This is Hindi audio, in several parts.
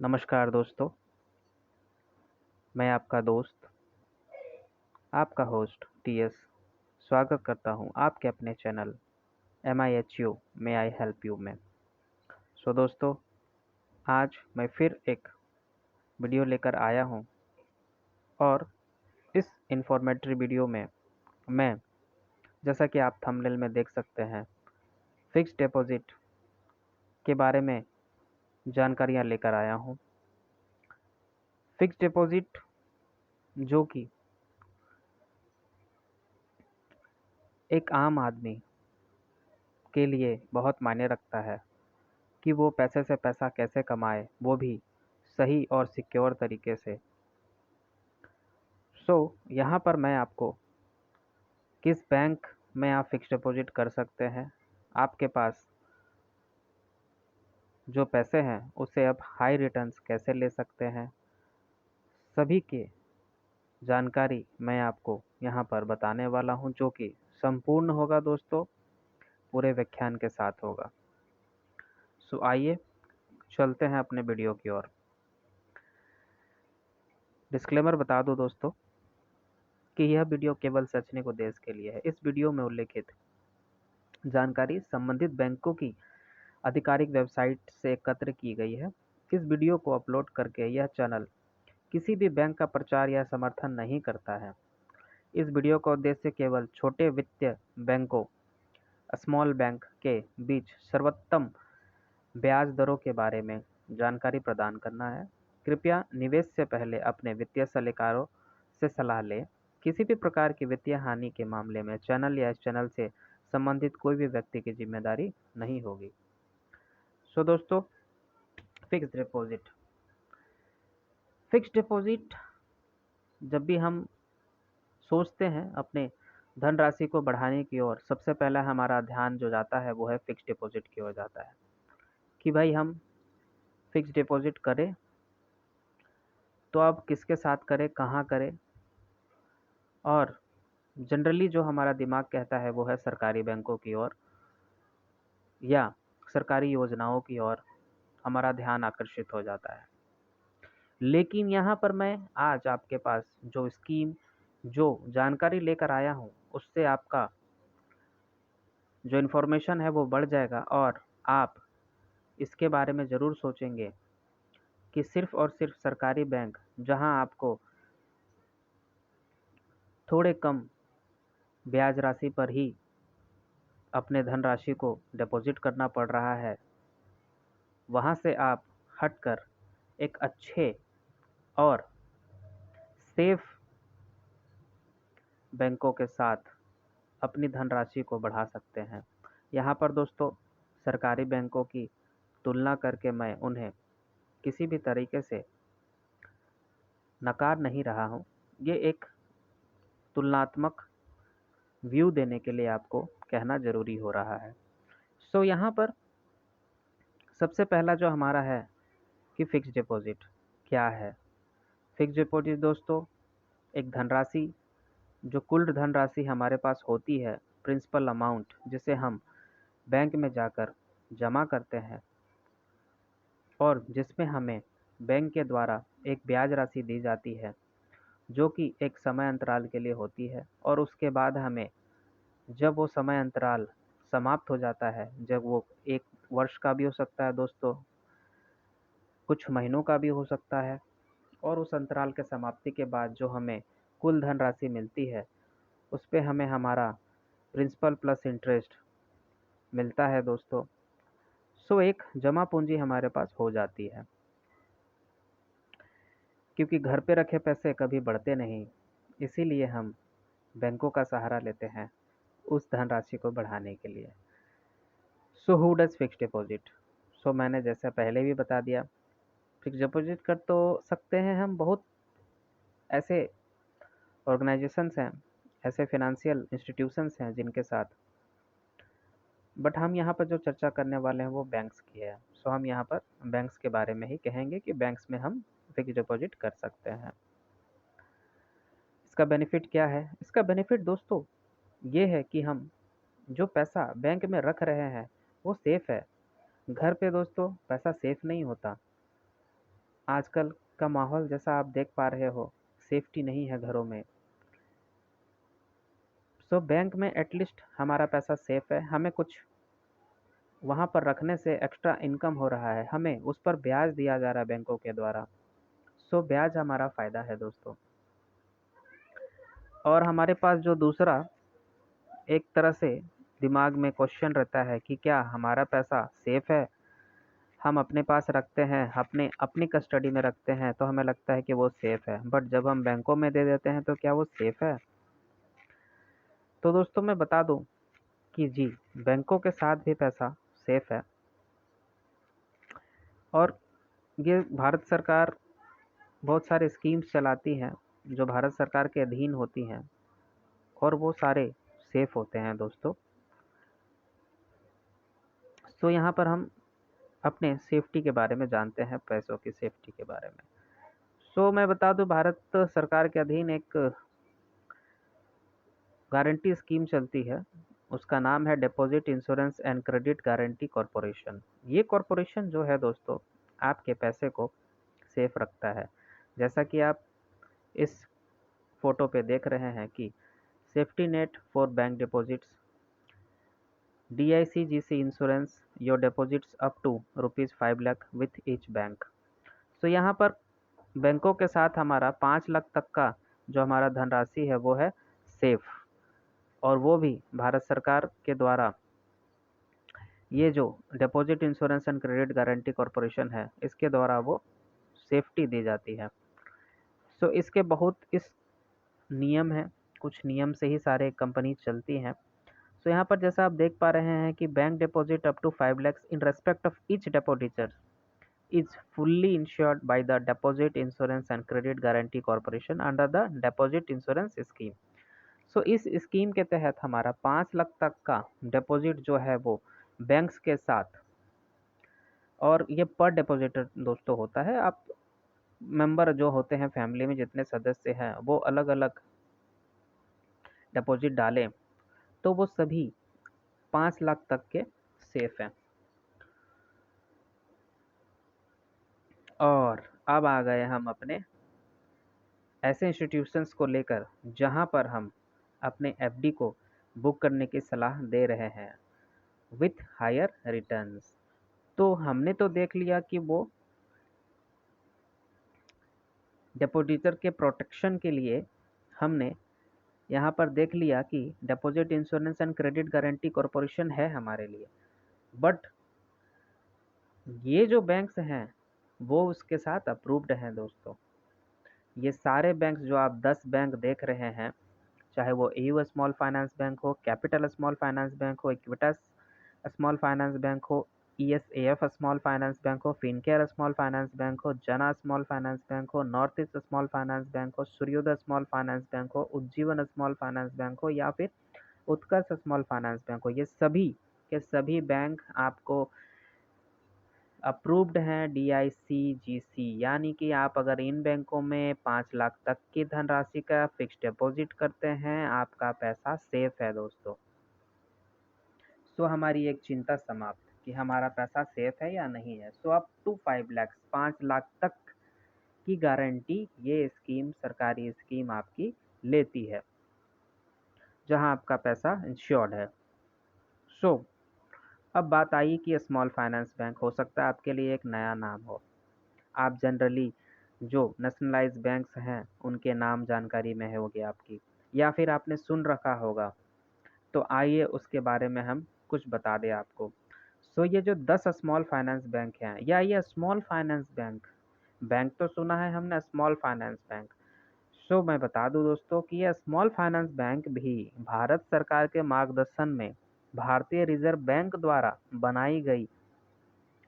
नमस्कार दोस्तों, मैं आपका दोस्त, आपका होस्ट टीएस स्वागत करता हूं आपके अपने चैनल MIHU में आई हेल्प यू में। दोस्तों, आज मैं फिर एक वीडियो लेकर आया हूं और इस इन्फॉर्मेटरी वीडियो में मैं, जैसा कि आप थंबनेल में देख सकते हैं, फिक्स्ड डिपॉजिट के बारे में जानकारियां लेकर आया हूं। फिक्स्ड डिपॉजिट जो कि एक आम आदमी के लिए बहुत मायने रखता है कि वो पैसे से पैसा कैसे कमाए, वो भी सही और सिक्योर तरीके से। यहाँ पर मैं आपको किस बैंक में आप फिक्स्ड डिपॉजिट कर सकते हैं, आपके पास जो पैसे हैं उससे आप हाई रिटर्न्स कैसे ले सकते हैं, सभी की जानकारी मैं आपको यहाँ पर बताने वाला हूँ, जो कि संपूर्ण होगा दोस्तों, पूरे व्याख्यान के साथ होगा। आइए चलते हैं अपने वीडियो की ओर। डिस्क्लेमर बता दूं दोस्तों कि यह वीडियो केवल सोचने को देश के लिए है। इस वीडियो में उल्लेखित जानकारी संबंधित बैंकों की आधिकारिक वेबसाइट से एकत्र की गई है। इस वीडियो को अपलोड करके यह चैनल किसी भी बैंक का प्रचार या समर्थन नहीं करता है। इस वीडियो का उद्देश्य केवल छोटे वित्तीय बैंकों स्मॉल बैंक के बीच सर्वोत्तम ब्याज दरों के बारे में जानकारी प्रदान करना है। कृपया निवेश से पहले अपने वित्तीय सलाहकारों से सलाह लें। किसी भी प्रकार की वित्तीय हानि के मामले में चैनल या इस चैनल से संबंधित कोई भी व्यक्ति की जिम्मेदारी नहीं होगी। दोस्तों, फिक्स्ड डिपॉजिट जब भी हम सोचते हैं अपने धनराशि को बढ़ाने की ओर, सबसे पहला हमारा ध्यान जो जाता है वो है फिक्स्ड डिपॉजिट की ओर जाता है कि भाई हम फिक्स्ड डिपॉजिट करें तो अब किसके साथ करें, कहाँ करें। और जनरली जो हमारा दिमाग कहता है वो है सरकारी बैंकों की ओर या सरकारी योजनाओं की ओर हमारा ध्यान आकर्षित हो जाता है। लेकिन यहाँ पर मैं आज आपके पास जो स्कीम, जो जानकारी लेकर आया हूँ, उससे आपका जो इन्फॉर्मेशन है वो बढ़ जाएगा और आप इसके बारे में ज़रूर सोचेंगे कि सिर्फ़ और सिर्फ सरकारी बैंक, जहाँ आपको थोड़े कम ब्याज राशि पर ही अपने धनराशि को डिपॉजिट करना पड़ रहा है, वहाँ से आप हटकर एक अच्छे और सेफ बैंकों के साथ अपनी धनराशि को बढ़ा सकते हैं। यहाँ पर दोस्तों, सरकारी बैंकों की तुलना करके मैं उन्हें किसी भी तरीके से नकार नहीं रहा हूँ। ये एक तुलनात्मक व्यू देने के लिए आपको कहना ज़रूरी हो रहा है। यहाँ पर सबसे पहला जो हमारा है कि फ़िक्स्ड डिपॉज़िट क्या है। फ़िक्स्ड डिपॉज़िट दोस्तों एक धनराशि, जो कुल धनराशि हमारे पास होती है, प्रिंसिपल अमाउंट, जिसे हम बैंक में जाकर जमा करते हैं और जिसमें हमें बैंक के द्वारा एक ब्याज राशि दी जाती है, जो कि एक समय अंतराल के लिए होती है। और उसके बाद हमें, जब वो समय अंतराल समाप्त हो जाता है, जब वो 1 वर्ष का भी हो सकता है दोस्तों, कुछ महीनों का भी हो सकता है, और उस अंतराल के समाप्ति के बाद जो हमें कुल धनराशि मिलती है, उस पे हमें हमारा प्रिंसिपल प्लस इंटरेस्ट मिलता है दोस्तों। एक जमा पूंजी हमारे पास हो जाती है, क्योंकि घर पे रखे पैसे कभी बढ़ते नहीं, इसीलिए हम बैंकों का सहारा लेते हैं उस धनराशि को बढ़ाने के लिए। Who does fixed deposit? मैंने जैसा पहले भी बता दिया, फिक्स्ड डिपॉज़िट कर तो सकते हैं हम बहुत ऐसे ऑर्गेनाइजेशंस हैं, ऐसे फाइनेंशियल इंस्टीट्यूशंस हैं जिनके साथ, बट हम यहाँ पर जो चर्चा करने वाले हैं वो बैंक्स की है। हम यहाँ पर बैंक्स के बारे में ही कहेंगे कि बैंक्स में हम फिक्स्ड डिपॉज़िट कर सकते हैं। इसका बेनिफिट क्या है? इसका बेनिफिट दोस्तों ये है कि हम जो पैसा बैंक में रख रहे हैं वो सेफ़ है। घर पे दोस्तों पैसा सेफ़ नहीं होता। आजकल का माहौल जैसा आप देख पा रहे हो, सेफ्टी नहीं है घरों में। सो बैंक में एटलीस्ट हमारा पैसा सेफ है, हमें कुछ वहाँ पर रखने से एक्स्ट्रा इनकम हो रहा है, हमें उस पर ब्याज दिया जा रहा है बैंकों के द्वारा। सो ब्याज हमारा फ़ायदा है दोस्तों। और हमारे पास जो दूसरा एक तरह से दिमाग में क्वेश्चन रहता है कि क्या हमारा पैसा सेफ है? हम अपने पास रखते हैं, अपने अपनी कस्टडी में रखते हैं, तो हमें लगता है कि वो सेफ है, बट जब हम बैंकों में दे देते हैं तो क्या वो सेफ है? तो दोस्तों मैं बता दूं कि जी, बैंकों के साथ भी पैसा सेफ है। और ये भारत सरकार बहुत सारे स्कीम्स चलाती हैं जो भारत सरकार के अधीन होती हैं, और वो सारे सेफ होते हैं दोस्तों। तो यहाँ पर हम अपने सेफ्टी के बारे में जानते हैं, पैसों की सेफ्टी के बारे में। सो मैं बता दूं, भारत सरकार के अधीन एक गारंटी स्कीम चलती है, उसका नाम है deposit insurance and credit guarantee corporation. ये कॉरपोरेशन जो है दोस्तों, आपके पैसे को सेफ रखता है। जैसा कि आप इस फोटो पे देख रहे हैं कि safety net for bank deposits, DICGC insurance your deposits up to ₹5 lakh with each bank. तो यहाँ पर बैंकों के साथ हमारा 5 लाख तक का जो हमारा धनराशि है वो है सेफ, और वो भी भारत सरकार के द्वारा। ये जो deposit insurance and credit guarantee corporation है, इसके द्वारा वो सेफ्टी दी जाती है। सो इसके बहुत इस नियम हैं, कुछ नियम से ही सारे कंपनी चलती हैं। सो यहाँ पर जैसा आप देख पा रहे हैं कि bank deposit up to 5 lakhs in respect of each depositor is fully insured by the Deposit Insurance and Credit Guarantee Corporation under the Deposit Insurance Scheme। सो इस स्कीम के तहत हमारा 5 लाख तक का डिपॉजिट जो है वो बैंक्स के साथ, और ये पर डिपॉजिटर दोस्तों होता है। आप मेंबर जो होते हैं फैमिली में, जितने सदस्य हैं, वो अलग अलग डिपॉजिट डालें तो वो सभी 5 लाख तक के सेफ हैं। और अब आ गए हम अपने ऐसे इंस्टीट्यूशंस को लेकर जहां पर हम अपने FD को बुक करने की सलाह दे रहे हैं विथ हायर रिटर्न्स। तो हमने तो देख लिया कि वो डिपॉजिटर के प्रोटेक्शन के लिए हमने यहाँ पर देख लिया कि deposit insurance and credit guarantee corporation है हमारे लिए, बट ये जो बैंक्स हैं वो उसके साथ अप्रूव्ड हैं दोस्तों। ये सारे बैंक्स जो आप 10 बैंक देख रहे हैं, चाहे वो AU स्मॉल फाइनेंस बैंक हो, कैपिटल स्मॉल फाइनेंस बैंक हो, इक्विटस स्मॉल फाइनेंस बैंक हो, ESAF स्मॉल फाइनेंस बैंक हो, फिनकेयर स्मॉल फाइनेंस बैंक हो, जना स्मॉल फाइनेंस बैंक हो, north east small finance bank हो, सूर्योदय स्मॉल फाइनेंस बैंक हो, उज्जीवन स्मॉल फाइनेंस बैंक हो, या फिर उत्कर्ष स्मॉल फाइनेंस बैंक हो, ये सभी के सभी बैंक आपको अप्रूव्ड हैं DICGC। यानी कि आप अगर इन बैंकों में 5 लाख तक की धनराशि का फिक्स्ड डिपॉजिट करते हैं, आपका पैसा सेफ है दोस्तों। सो हमारी एक चिंता समाप्त कि हमारा पैसा सेफ है या नहीं है। So up to 5 lakhs, 5 lakh तक की गारंटी ये स्कीम, सरकारी स्कीम आपकी लेती है, जहां आपका पैसा इंश्योर्ड है। सो अब बात आई कि स्मॉल फाइनेंस बैंक हो सकता है आपके लिए एक नया नाम हो। आप जनरली जो नेशनलाइज बैंक्स हैं उनके नाम जानकारी में होगी आपकी, या फिर आपने सुन रखा होगा। तो आइए उसके बारे में हम कुछ बता दें आपको। सो ये जो 10 स्मॉल फाइनेंस बैंक हैं, या ये स्मॉल फाइनेंस बैंक, बैंक तो सुना है हमने, स्मॉल फाइनेंस बैंक। सो मैं बता दूं दोस्तों कि ये स्मॉल फाइनेंस बैंक भी भारत सरकार के मार्गदर्शन में भारतीय रिजर्व बैंक द्वारा बनाई गई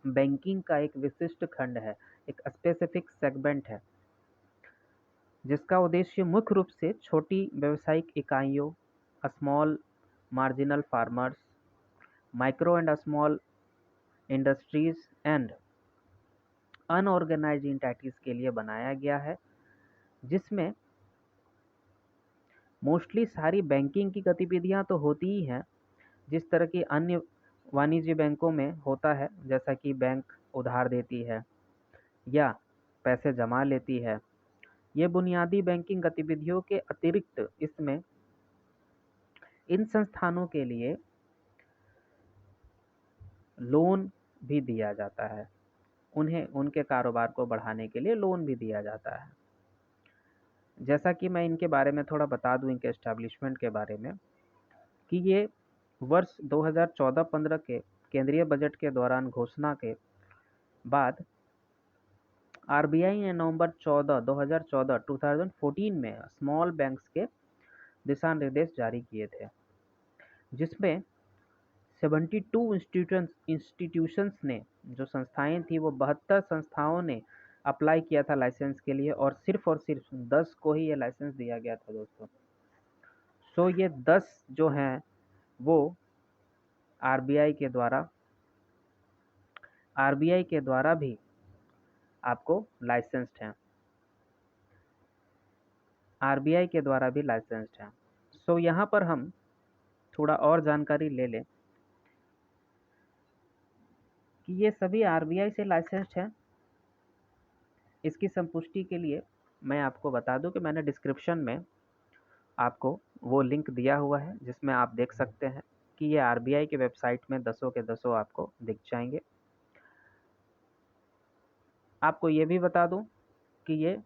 बैंकिंग का एक विशिष्ट खंड है, एक स्पेसिफिक सेगमेंट है, जिसका उद्देश्य मुख्य रूप से छोटी व्यावसायिक इकाइयों, small marginal farmers, micro and small industries and unorganised entities के लिए बनाया गया है, जिसमें मोस्टली सारी बैंकिंग की गतिविधियां तो होती ही हैं जिस तरह की अन्य वाणिज्य बैंकों में होता है, जैसा कि बैंक उधार देती है, या पैसे जमा लेती है। ये बुनियादी बैंकिंग गतिविधियों के अतिरिक्त इसमें इन संस्थानों के लिए लोन भी दिया जाता है। उन्हें उनके कारोबार को बढ़ाने के लिए लोन भी दिया जाता है। जैसा कि मैं इनके बारे में थोड़ा बता दूं, इनके एस्टैब्लिशमेंट के बारे में, कि ये वर्ष 2014-15 के केंद्रीय बजट के दौरान घोषणा के बाद आरबीआई ने नवंबर 2014 में स्मॉल बैंक्स के दिशा निर्देश जारी किए थे, जिसमें 72 इंस्टीट्यूशंस ने, जो संस्थाएं थी वो 72 संस्थाओं ने अप्लाई किया था लाइसेंस के लिए, और सिर्फ 10 को ही ये लाइसेंस दिया गया था दोस्तों। सो ये 10 जो हैं वो आरबीआई के द्वारा भी आपको लाइसेंस्ड हैं। आरबीआई के द्वारा भी लाइसेंस्ड हैं। सो यहाँ पर हम थोड़ा और जानकारी ले लें कि ये सभी आरबीआई से लाइसेंस्ड हैं। इसकी संपुष्टि के लिए मैं आपको बता दूं कि मैंने डिस्क्रिप्शन में आपको वो लिंक दिया हुआ है, जिसमें आप देख सकते हैं कि ये आरबीआई के वेबसाइट में 10 के 10 आपको दिख जाएंगे। आपको ये भी बता दूं कि ये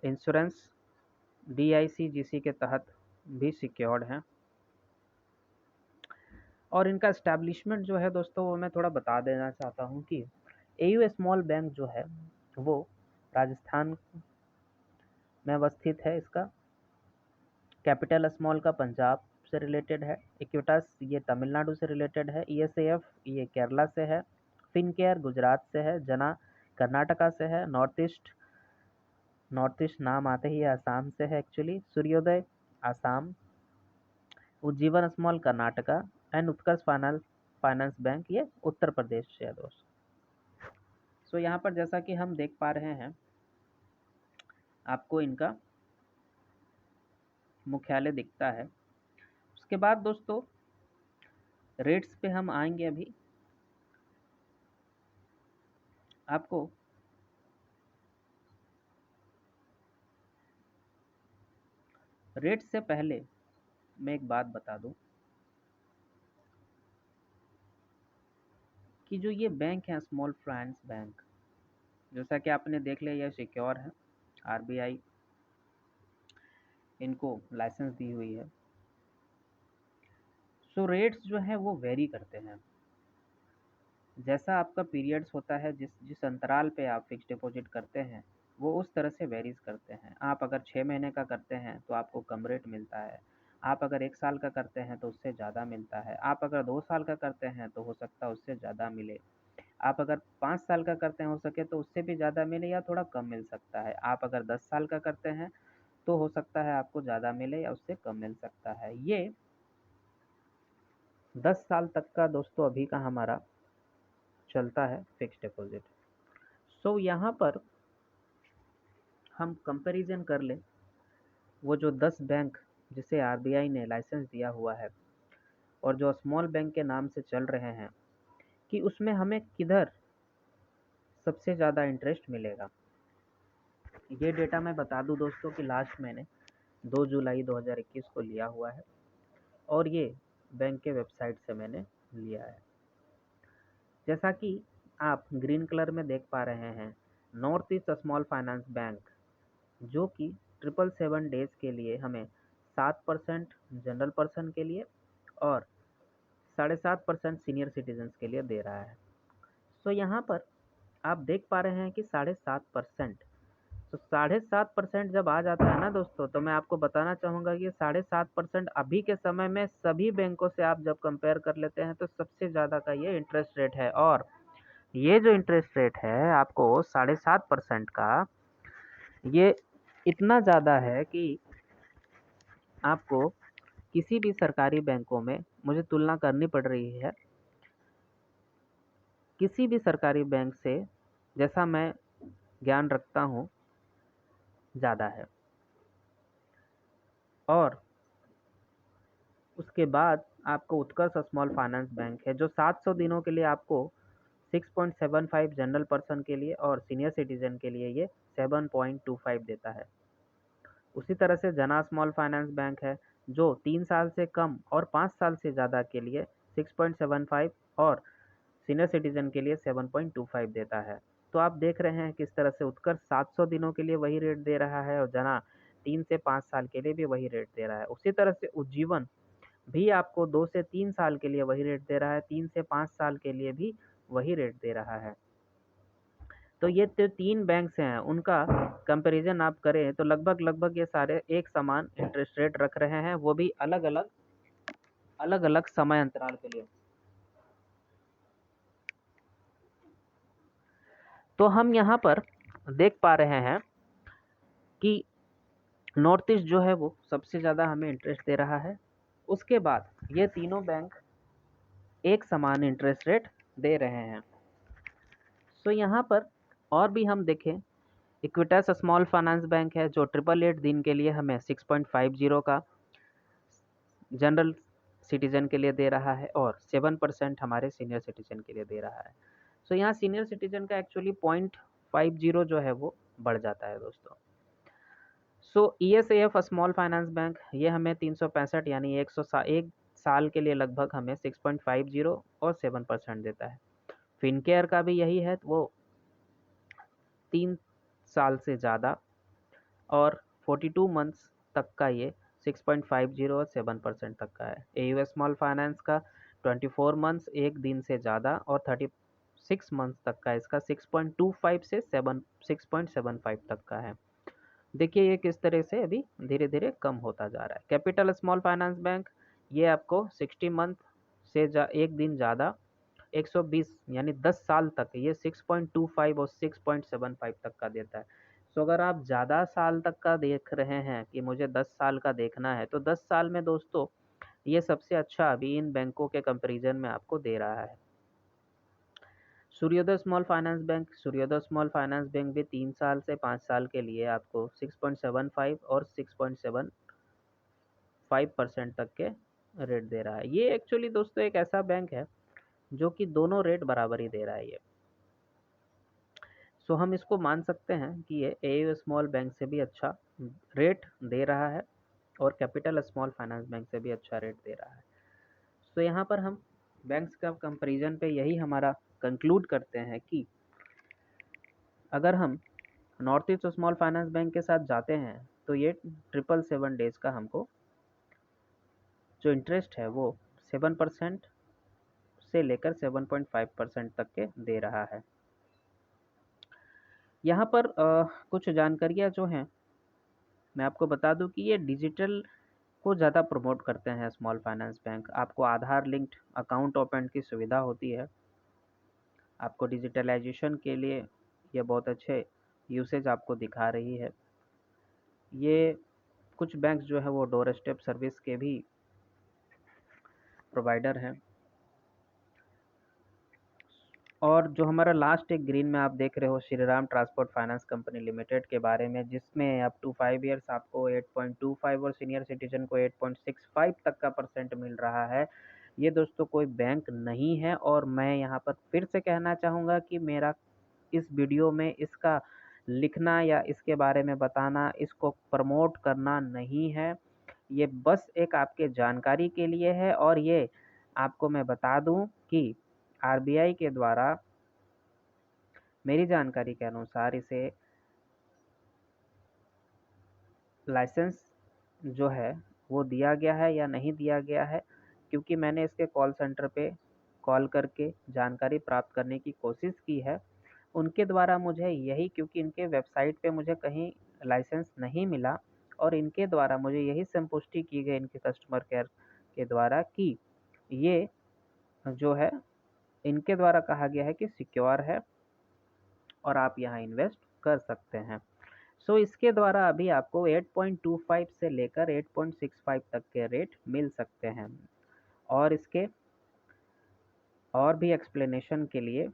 इंश्योरेंस DICGC के तहत भी सिक्योर्ड हैं। और इनका एस्टैब्लिशमेंट जो है दोस्तों, वो मैं थोड़ा बता देना चाहता हूँ कि AU स्मॉल बैंक जो है वो राजस्थान में अवस्थित है। इसका कैपिटल स्मॉल का पंजाब से रिलेटेड है। इक्विटास ये तमिलनाडु से रिलेटेड है। ESAF ये केरला से है। फिनकेयर गुजरात से है। जना कर्नाटका से है। नॉर्थ ईस्ट नाम आते ही आसाम से है एक्चुअली। सूर्योदय Assam. Ujjivan small Karnataka and Utkarsh finance bank ये उत्तर प्रदेश से है दोस्तों। सो यहाँ पर जैसा कि हम देख पा रहे हैं, आपको इनका मुख्यालय दिखता है। उसके बाद दोस्तों रेट्स पे हम आएंगे। अभी आपको रेट से पहले मैं एक बात बता दूं कि जो ये बैंक है स्मॉल फाइनेंस बैंक, जैसा कि आपने देख लिया ये सिक्योर है। आरबीआई इनको लाइसेंस दी हुई है। सो रेट्स जो है वो वेरी करते हैं। जैसा आपका पीरियड्स होता है, जिस जिस अंतराल पे आप फिक्स डिपॉजिट करते हैं, वो उस तरह से वेरीज करते हैं। आप अगर 6 महीने का करते हैं तो आपको कम रेट मिलता है। आप अगर 1 साल का करते हैं तो उससे ज़्यादा मिलता है। आप अगर 2 साल का करते हैं तो हो सकता है उससे ज़्यादा मिले। आप अगर 5 साल का करते हैं हो सके तो उससे भी ज़्यादा मिले या थोड़ा कम मिल सकता है। आप अगर 10 साल का करते हैं तो हो सकता है आपको ज़्यादा मिले या उससे कम मिल सकता है। ये 10 साल तक का दोस्तों अभी का हमारा चलता है फिक्स डिपॉजिट। सो यहाँ पर हम कंपैरिजन कर लें, वो जो 10 बैंक जिसे आरबीआई ने लाइसेंस दिया हुआ है और जो स्मॉल बैंक के नाम से चल रहे हैं, कि उसमें हमें किधर सबसे ज़्यादा इंटरेस्ट मिलेगा। ये डेटा मैं बता दूं दोस्तों कि लास्ट मैंने 2 जुलाई 2021 को लिया हुआ है और ये बैंक के वेबसाइट से मैंने लिया है। जैसा कि आप ग्रीन कलर में देख पा रहे हैं, north east small finance bank, जो कि 777 डेज के लिए हमें 7% जनरल पर्सन के लिए और 7.5% सीनियर सिटीजन्स के लिए दे रहा है। सो यहाँ पर आप देख पा रहे हैं कि 7.5%। तो 7.5% जब आ जाता है ना दोस्तों, तो मैं आपको बताना चाहूँगा कि 7.5% अभी के समय में सभी बैंकों से आप जब कंपेयर कर लेते हैं तो सबसे ज़्यादा का ये इंटरेस्ट रेट है। और ये जो इंटरेस्ट रेट है आपको 7.5% का, ये इतना ज़्यादा है कि आपको किसी भी सरकारी बैंकों में, मुझे तुलना करनी पड़ रही है, किसी भी सरकारी बैंक से जैसा मैं ज्ञान रखता हूँ ज़्यादा है। और उसके बाद आपको उत्कर्ष स्मॉल फाइनेंस बैंक है, जो 700 दिनों के लिए आपको 6.75 जनरल पर्सन के लिए और सीनियर सिटीजन के लिए ये 7.25 देता है। उसी तरह से जना स्मॉल फाइनेंस बैंक है जो 3 साल से कम और 5 साल से ज़्यादा के लिए 6.75 और सीनियर सिटीजन के लिए 7.25 देता है। तो आप देख रहे हैं किस तरह से उत्कर्ष 700 दिनों के लिए वही रेट दे रहा है और जना 3 से 5 साल के लिए भी वही रेट दे रहा है। उसी तरह से उज्जीवन भी आपको 2 से 3 साल के लिए वही रेट दे रहा है, 3 से 5 साल के लिए भी वही रेट दे रहा है। तो ये जो 3 बैंक्स हैं उनका कंपैरिजन आप करें तो लगभग ये सारे एक समान इंटरेस्ट रेट रख रहे हैं, वो भी अलग-अलग समय अंतराल के लिए। तो हम यहाँ पर देख पा रहे हैं कि नॉर्थ ईस्ट जो है वो सबसे ज़्यादा हमें इंटरेस्ट दे रहा है। उसके बाद ये तीनों बैंक एक समान इंटरेस्ट रेट दे रहे हैं। सो यहाँ पर और भी हम देखें, इक्विटस स्मॉल फाइनेंस बैंक है जो 888 दिन के लिए हमें 6.50 का जनरल सिटीजन के लिए दे रहा है और 7% हमारे सीनियर सिटीजन के लिए दे रहा है। सो यहाँ सीनियर सिटीजन का एक्चुअली 0.50 जो है वो बढ़ जाता है दोस्तों। सो ESAF स्मॉल फाइनेंस बैंक ये हमें 365 यानी 1 साल के लिए लगभग हमें 6.50 और 7% देता है। फिनकेयर का भी यही है, वो 3 साल से ज़्यादा और 42 मंथ्स तक का ये 6.50 और 7% तक का है। AU स्मॉल फाइनेंस का 24 मंथ्स 1 दिन से ज़्यादा और 36 मंथ्स तक का इसका 6.25 से 6.75 तक का है। देखिए ये किस तरह से अभी धीरे धीरे कम होता जा रहा है। कैपिटल स्मॉल फाइनेंस बैंक ये आपको 60 मंथ से 1 दिन ज़्यादा 120 यानी 10 साल तक ये 6.25 और 6.75 तक का देता है। सो अगर आप ज़्यादा साल तक का देख रहे हैं कि मुझे 10 साल का देखना है तो 10 साल में दोस्तों ये सबसे अच्छा अभी इन बैंकों के कंपैरिजन में आपको दे रहा है। सूर्योदय स्मॉल फाइनेंस बैंक भी 3 साल से 5 साल के लिए आपको 6.75 और 6.75% तक के रेट दे रहा है। ये एक्चुअली दोस्तों एक ऐसा बैंक है जो कि दोनों रेट बराबर ही दे रहा है ये। सो हम इसको मान सकते हैं कि ये AU स्मॉल बैंक से भी अच्छा रेट दे रहा है और कैपिटल स्मॉल फाइनेंस बैंक से भी अच्छा रेट दे रहा है। सो यहाँ पर हम बैंक्स का कंपैरिजन पे यही हमारा कंक्लूड करते हैं कि अगर हम north east small finance bank के साथ जाते हैं तो ये 777 डेज का हमको जो इंटरेस्ट है वो 7% से लेकर 7.5% तक के दे रहा है। यहाँ पर कुछ जानकारियाँ जो हैं मैं आपको बता दूं कि ये डिजिटल को ज़्यादा प्रमोट करते हैं स्मॉल फाइनेंस बैंक। आपको आधार लिंक्ड अकाउंट ओपन की सुविधा होती है। आपको डिजिटलाइजेशन के लिए ये बहुत अच्छे यूसेज आपको दिखा रही है। ये कुछ बैंक जो है वो डोर स्टेप सर्विस के भी प्रोवाइडर हैं। और जो हमारा लास्ट एक ग्रीन में आप देख रहे हो Shriram transport finance company limited के बारे में, जिसमें अप टू 5 ईयर्स आपको 8.25 और सीनियर सिटीजन को 8.65 तक का परसेंट मिल रहा है। ये दोस्तों कोई बैंक नहीं है और मैं यहाँ पर फिर से कहना चाहूँगा कि मेरा इस वीडियो में इसका लिखना या इसके बारे में बताना, इसको प्रमोट करना नहीं है। ये बस एक आपके जानकारी के लिए है और ये आपको मैं बता दूं कि RBI के द्वारा मेरी जानकारी के अनुसार इसे लाइसेंस जो है वो दिया गया है या नहीं दिया गया है, क्योंकि मैंने इसके कॉल सेंटर पे कॉल करके जानकारी प्राप्त करने की कोशिश की है। उनके द्वारा मुझे यही, क्योंकि इनके वेबसाइट पे मुझे कहीं लाइसेंस नहीं मिला और इनके द्वारा मुझे यही संपुष्टि की गई इनके कस्टमर केयर के द्वारा कि ये जो है इनके द्वारा कहा गया है कि सिक्योर है और आप यहाँ इन्वेस्ट कर सकते हैं। सो इसके द्वारा अभी आपको 8.25 से लेकर 8.65 तक के रेट मिल सकते हैं। और इसके और भी एक्सप्लेनेशन के लिए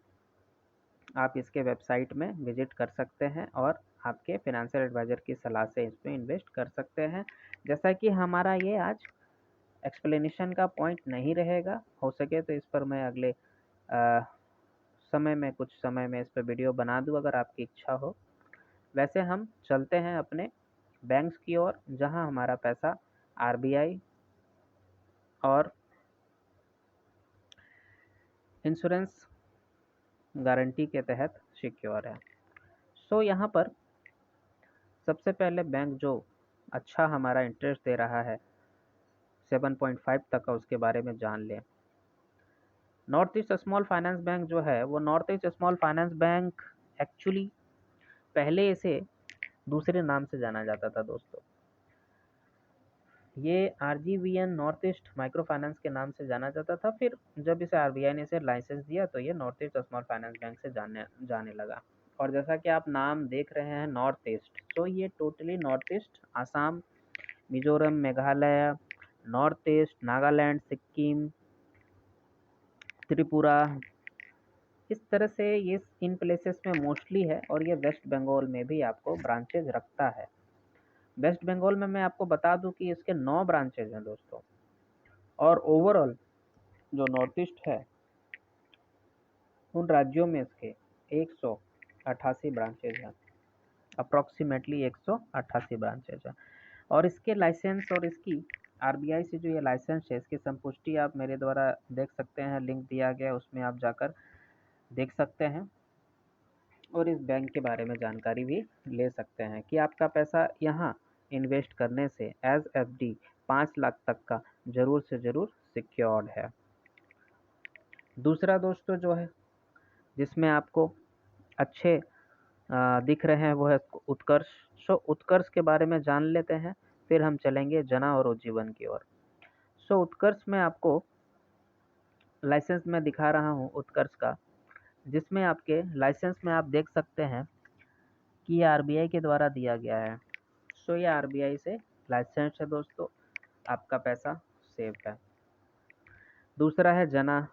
आप इसके वेबसाइट में विजिट कर सकते हैं और आपके फाइनेंशियल एडवाइज़र की सलाह से इसमें इन्वेस्ट कर सकते हैं। जैसा कि हमारा ये आज एक्सप्लेनेशन का पॉइंट नहीं रहेगा, हो सके तो इस पर मैं अगले कुछ समय में इस पे वीडियो बना दूँ अगर आपकी इच्छा हो। वैसे हम चलते हैं अपने बैंक्स की ओर, जहाँ हमारा पैसा आरबीआई और इंश्योरेंस गारंटी के तहत सिक्योर है। सो यहाँ पर सबसे पहले बैंक जो अच्छा हमारा इंटरेस्ट दे रहा है 7.5 तक का, उसके बारे में जान लें। North east small finance bank जो है वो north east small finance bank actually पहले इसे दूसरे नाम से जाना जाता था दोस्तों। ये आरजीवीएन नॉर्थ ईस्ट माइक्रो फाइनेंस के नाम से जाना जाता था। फिर जब इसे आरबीआई ने इसे लाइसेंस दिया तो ये north east small finance bank से जाने लगा। और जैसा कि आप नाम देख रहे हैं नॉर्थ ईस्ट, तो ये totally north east, Assam, Mizoram, Meghalaya, north east, Nagaland, Sikkim, Tripura, इस तरह से ये इन प्लेसेस में मोस्टली है। और ये वेस्ट बंगाल में भी आपको ब्रांचेज रखता है। वेस्ट बंगाल में मैं आपको बता दूं कि इसके 9 ब्रांचेज हैं दोस्तों। और ओवरऑल जो नॉर्थ ईस्ट है उन राज्यों में इसके 188 ब्रांचेज हैं, अप्रॉक्सीमेटली 188 ब्रांचेज हैं। और इसके लाइसेंस और इसकी आरबीआई से जो ये लाइसेंस है, इसकी संपुष्टि आप मेरे द्वारा देख सकते हैं, लिंक दिया गया है, उसमें आप जाकर देख सकते हैं और इस बैंक के बारे में जानकारी भी ले सकते हैं कि आपका पैसा यहाँ इन्वेस्ट करने से एज एफडी 5 लाख तक का ज़रूर से ज़रूर सिक्योर्ड है। दूसरा दोस्तों जो है जिसमें आपको अच्छे दिख रहे हैं वो है उत्कर्ष। सो उत्कर्ष के बारे में जान लेते हैं, फिर हम चलेंगे जना और उज्जीवन की ओर। सो उत्कर्ष में आपको लाइसेंस में दिखा रहा हूँ उत्कर्ष का, जिसमें आपके लाइसेंस में आप देख सकते हैं कि ये आरबीआई के द्वारा दिया गया है। सो ये आरबीआई से लाइसेंस है दोस्तों, आपका पैसा सेफ है। दूसरा है जना,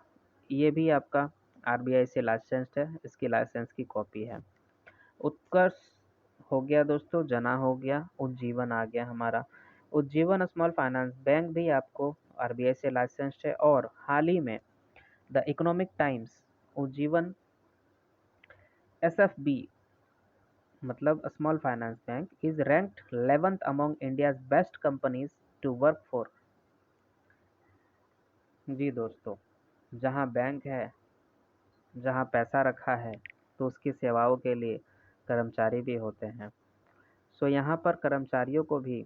ये भी आपका आरबीआई से लाइसेंस्ड है, इसकी लाइसेंस की कॉपी है। उत्कर्ष हो गया दोस्तों, जना हो गया, उज्जीवन आ गया हमारा। उज्जीवन स्मॉल फाइनेंस बैंक भी आपको आरबीआई से लाइसेंस्ड है। और हाल ही में the economic times Ujjivan SFB मतलब small finance bank is ranked 11th among India's best companies to work for. जी दोस्तों, जहां बैंक है, जहां पैसा रखा है, तो उसकी सेवाओं के लिए कर्मचारी भी होते हैं। सो यहाँ पर कर्मचारियों को भी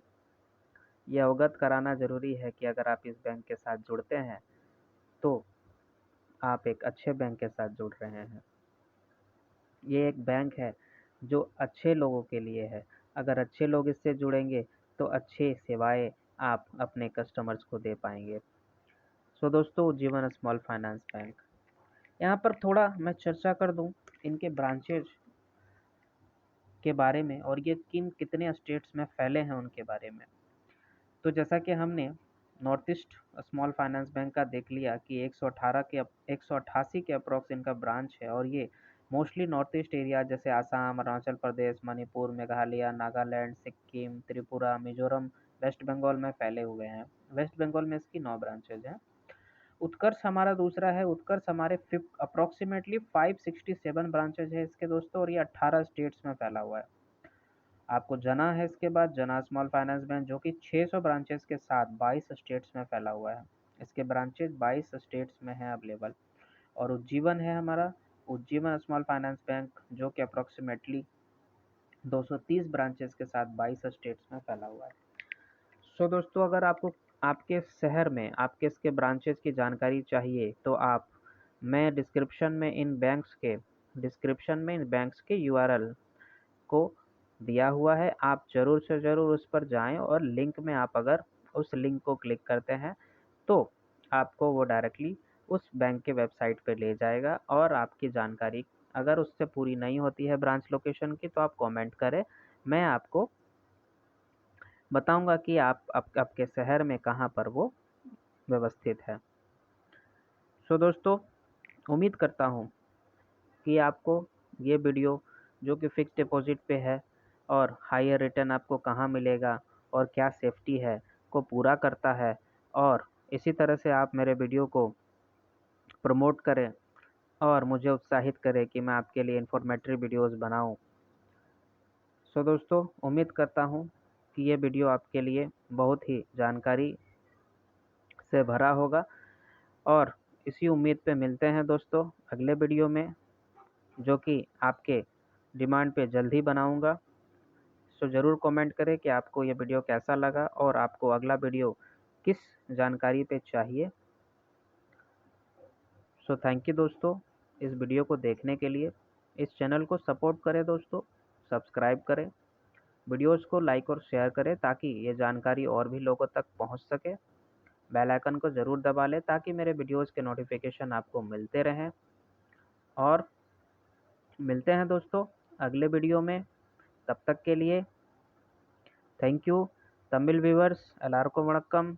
ये अवगत कराना ज़रूरी है कि अगर आप इस बैंक के साथ जुड़ते हैं तो आप एक अच्छे बैंक के साथ जुड़ रहे हैं। ये एक बैंक है जो अच्छे लोगों के लिए है। अगर अच्छे लोग इससे जुड़ेंगे तो अच्छे सेवाएं आप अपने कस्टमर्स को दे पाएंगे। सो दोस्तों, उज्जीवन स्मॉल फाइनेंस बैंक, यहाँ पर थोड़ा मैं चर्चा कर दूं इनके ब्रांचेज के बारे में और ये कितने स्टेट्स में फैले हैं उनके बारे में। तो जैसा कि हमने north east small finance bank का देख लिया कि 188 के अप्रॉक्स इनका ब्रांच है। और ये मोस्टली नॉर्थ ईस्ट एरिया जैसे आसाम, अरुणाचल प्रदेश, मणिपुर, मेघालय, नागालैंड, सिक्किम, त्रिपुरा, मिजोरम, वेस्ट बंगाल में फैले हुए हैं। वेस्ट बंगाल में इसकी 9 ब्रांचेज हैं। उत्कर्ष हमारा दूसरा है। उत्कर्ष हमारे अप्रॉक्सीमेटली 567 ब्रांचेज है इसके दोस्तों, और ये 18 स्टेट्स में फैला हुआ है। आपको जना है इसके बाद, जना स्मॉल फाइनेंस बैंक जो कि 600 ब्रांचेस के साथ 22 स्टेट्स में फैला हुआ है। इसके ब्रांचेस 22 स्टेट्स में हैं अवेलेबल। और उज्जीवन है हमारा, उज्जीवन स्मॉल फाइनेंस बैंक जो कि अप्रॉक्सीमेटली 230 ब्रांचेस के साथ 22 स्टेट्स में फैला हुआ है। सो दोस्तों, अगर आपको आपके शहर में आपके इसके ब्रांचेस की जानकारी चाहिए तो मैं डिस्क्रिप्शन में इन बैंक्स के यूआरएल को दिया हुआ है, आप ज़रूर से ज़रूर उस पर जाएं। और लिंक में आप अगर उस लिंक को क्लिक करते हैं तो आपको वो डायरेक्टली उस बैंक के वेबसाइट पे ले जाएगा। और आपकी जानकारी अगर उससे पूरी नहीं होती है ब्रांच लोकेशन की तो आप कमेंट करें, मैं आपको बताऊंगा कि आपके शहर में कहाँ पर वो व्यवस्थित है। सो दोस्तों, उम्मीद करता हूँ कि आपको ये वीडियो जो कि फिक्स डिपॉजिट पे है और हायर रिटर्न आपको कहाँ मिलेगा और क्या सेफ्टी है को पूरा करता है। और इसी तरह से आप मेरे वीडियो को प्रमोट करें और मुझे उत्साहित करे कि मैं आपके लिए इन्फॉर्मेटिव वीडियोस बनाऊं। सो दोस्तों, उम्मीद करता हूं कि ये वीडियो आपके लिए बहुत ही जानकारी से भरा होगा, और इसी उम्मीद पे मिलते हैं दोस्तों अगले वीडियो में, जो कि आपके डिमांड पे जल्द ही बनाऊंगा। सो ज़रूर कमेंट करें कि आपको ये वीडियो कैसा लगा और आपको अगला वीडियो किस जानकारी पे चाहिए। सो थैंक यू दोस्तों इस वीडियो को देखने के लिए। इस चैनल को सपोर्ट करें दोस्तों, सब्सक्राइब करें, वीडियोस को लाइक और शेयर करें ताकि ये जानकारी और भी लोगों तक पहुंच सके। बेल आइकन को ज़रूर दबा लें ताकि मेरे वीडियोस के नोटिफिकेशन आपको मिलते रहें। और मिलते हैं दोस्तों अगले वीडियो में। तब तक के लिए thank you. Tamil viewers, एलार्को Vanakkam.